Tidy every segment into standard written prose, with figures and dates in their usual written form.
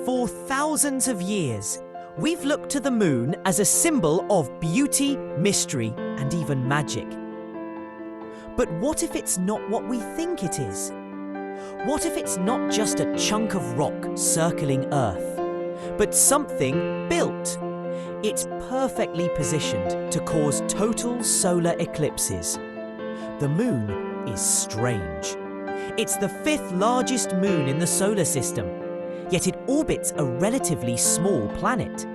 For thousands of years, we've looked to the moon as a symbol of beauty, mystery, and even magic. But what if it's not what we think it is? What if it's not just a chunk of rock circling Earth, but something built? It's perfectly positioned to cause total solar eclipses. The moon is strange. It's the fifth largest moon in the solar system, yet it orbits a relatively small planet.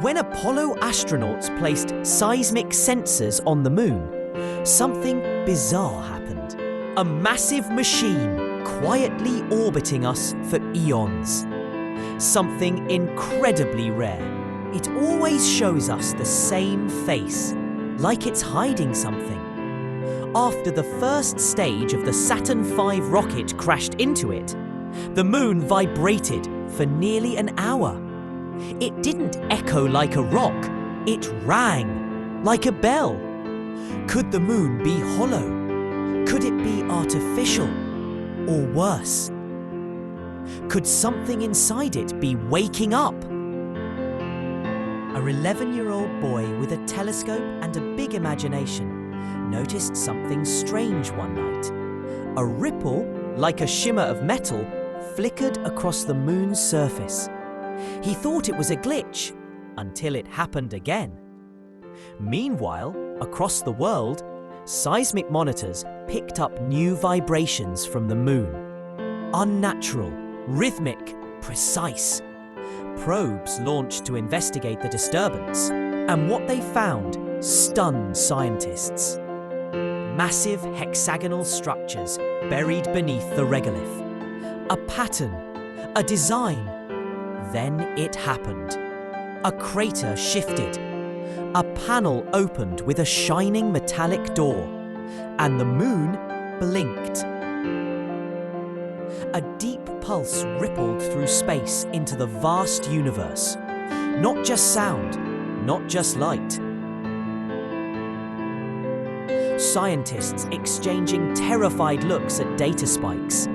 When Apollo astronauts placed seismic sensors on the moon, something bizarre happened. A massive machine quietly orbiting us for eons. Something incredibly rare. It always shows us the same face, like it's hiding something. After the first stage of the Saturn V rocket crashed into it, the moon vibrated for nearly an hour. It didn't echo like a rock, it rang like a bell. Could the moon be hollow? Could it be artificial? Or worse? Could something inside it be waking up? A 11-year-old boy with a telescope and a big imagination noticed something strange one night. A ripple, like a shimmer of metal, flickered across the moon's surface. He thought it was a glitch, until it happened again. Meanwhile, across the world, seismic monitors picked up new vibrations from the moon. Unnatural, rhythmic, precise. Probes launched to investigate the disturbance, and what they found stunned scientists. Massive hexagonal structures buried beneath the regolith. A pattern, a design. Then it happened. A crater shifted. A panel opened with a shining metallic door, and the moon blinked. A deep pulse rippled through space into the vast universe. Not just sound, not just light. Scientists exchanging terrified looks at data spikes.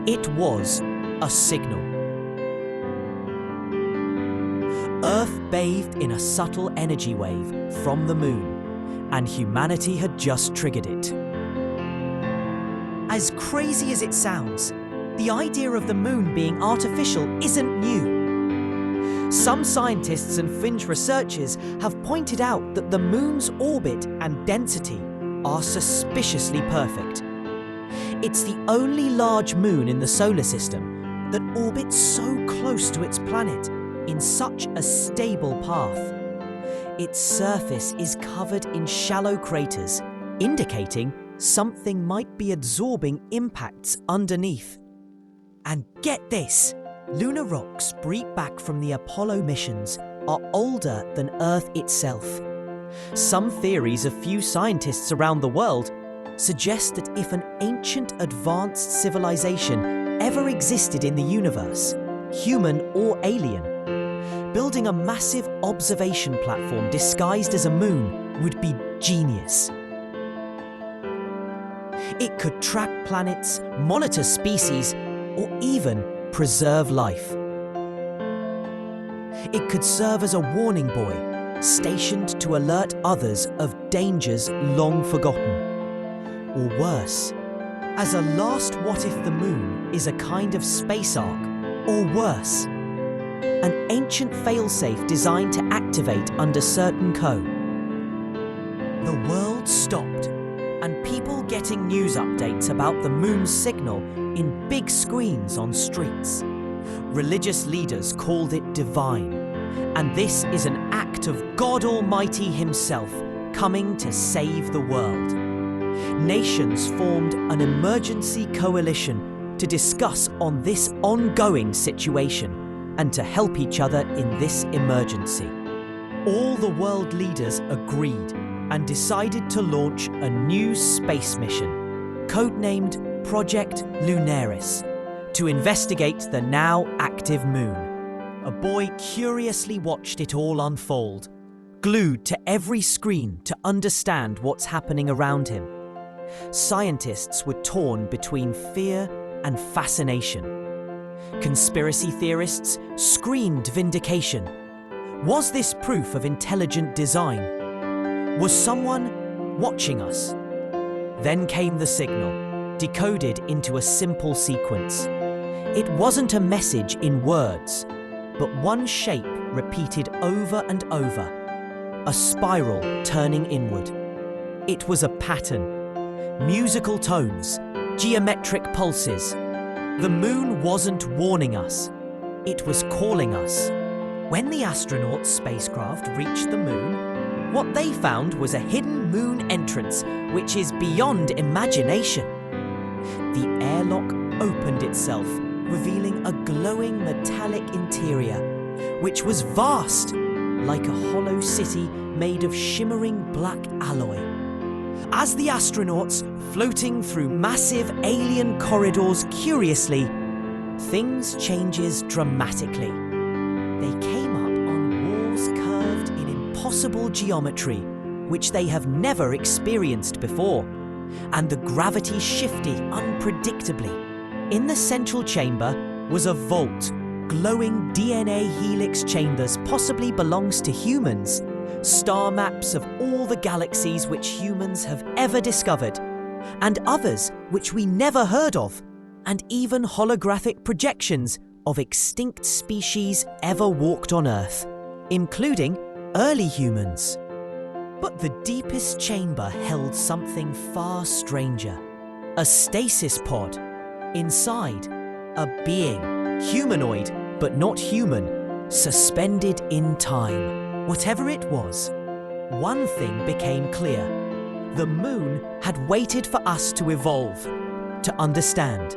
It was a signal. Earth bathed in a subtle energy wave from the moon, and humanity had just triggered it. As crazy as it sounds, the idea of the moon being artificial isn't new. Some scientists and fringe researchers have pointed out that the moon's orbit and density are suspiciously perfect. It's the only large moon in the solar system that orbits so close to its planet in such a stable path. Its surface is covered in shallow craters, indicating something might be absorbing impacts underneath. And get this, lunar rocks brought back from the Apollo missions are older than Earth itself. Some theories of few scientists around the world suggest that if an ancient advanced civilization ever existed in the universe, human or alien, building a massive observation platform disguised as a moon would be genius. It could track planets, monitor species, or even preserve life. It could serve as a warning buoy, stationed to alert others of dangers long forgotten. Or worse, as a last what if the moon is a kind of space ark, or worse, an ancient failsafe designed to activate under certain code. The world stopped, and people getting news updates about the moon's signal in big screens on streets. Religious leaders called it divine, and this is an act of God Almighty himself coming to save the world. Nations formed an emergency coalition to discuss on this ongoing situation and to help each other in this emergency. All the world leaders agreed and decided to launch a new space mission, codenamed Project Lunaris, to investigate the now active moon. A boy curiously watched it all unfold, glued to every screen to understand what's happening around him. Scientists were torn between fear and fascination. Conspiracy theorists screamed vindication. Was this proof of intelligent design? Was someone watching us? Then came the signal, decoded into a simple sequence. It wasn't a message in words, but one shape repeated over and over, a spiral turning inward. It was a pattern, musical tones, geometric pulses. The moon wasn't warning us, it was calling us. When the astronauts' spacecraft reached the moon, what they found was a hidden moon entrance which is beyond imagination. The airlock opened itself, revealing a glowing metallic interior, which was vast, like a hollow city made of shimmering black alloy. As the astronauts, floating through massive alien corridors curiously, things changes dramatically. They came up on walls curved in impossible geometry, which they have never experienced before, and the gravity shifted unpredictably. In the central chamber was a vault, glowing DNA helix chambers possibly belongs to humans, star maps of all the galaxies which humans have ever discovered, and others which we never heard of, and even holographic projections of extinct species ever walked on Earth, including early humans. But the deepest chamber held something far stranger, a stasis pod. Inside, a being, humanoid but not human, suspended in time. Whatever it was, one thing became clear. The moon had waited for us to evolve, to understand.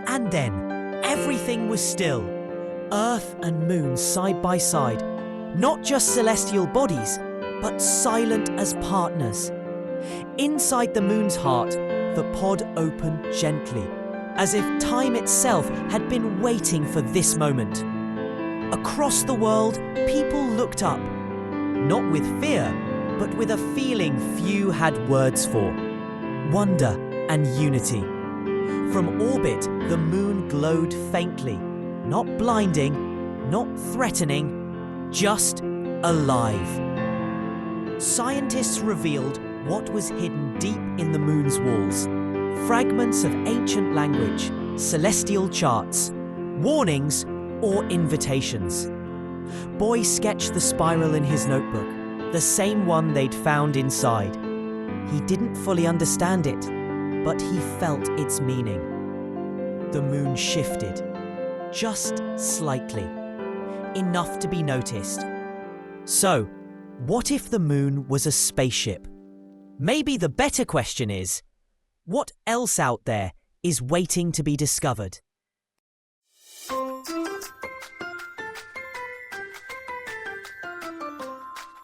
And then, everything was still. Earth and moon side by side, not just celestial bodies, but silent as partners. Inside the moon's heart, the pod opened gently, as if time itself had been waiting for this moment. Across the world, people looked up, not with fear, but with a feeling few had words for: wonder and unity. From orbit, the moon glowed faintly, not blinding, not threatening, just alive. Scientists revealed what was hidden deep in the moon's walls: fragments of ancient language, celestial charts, warnings or invitations. Boy sketched the spiral in his notebook, the same one they'd found inside. He didn't fully understand it, but he felt its meaning. The moon shifted, just slightly, enough to be noticed. So, what if the moon was a spaceship? Maybe the better question is, what else out there is waiting to be discovered?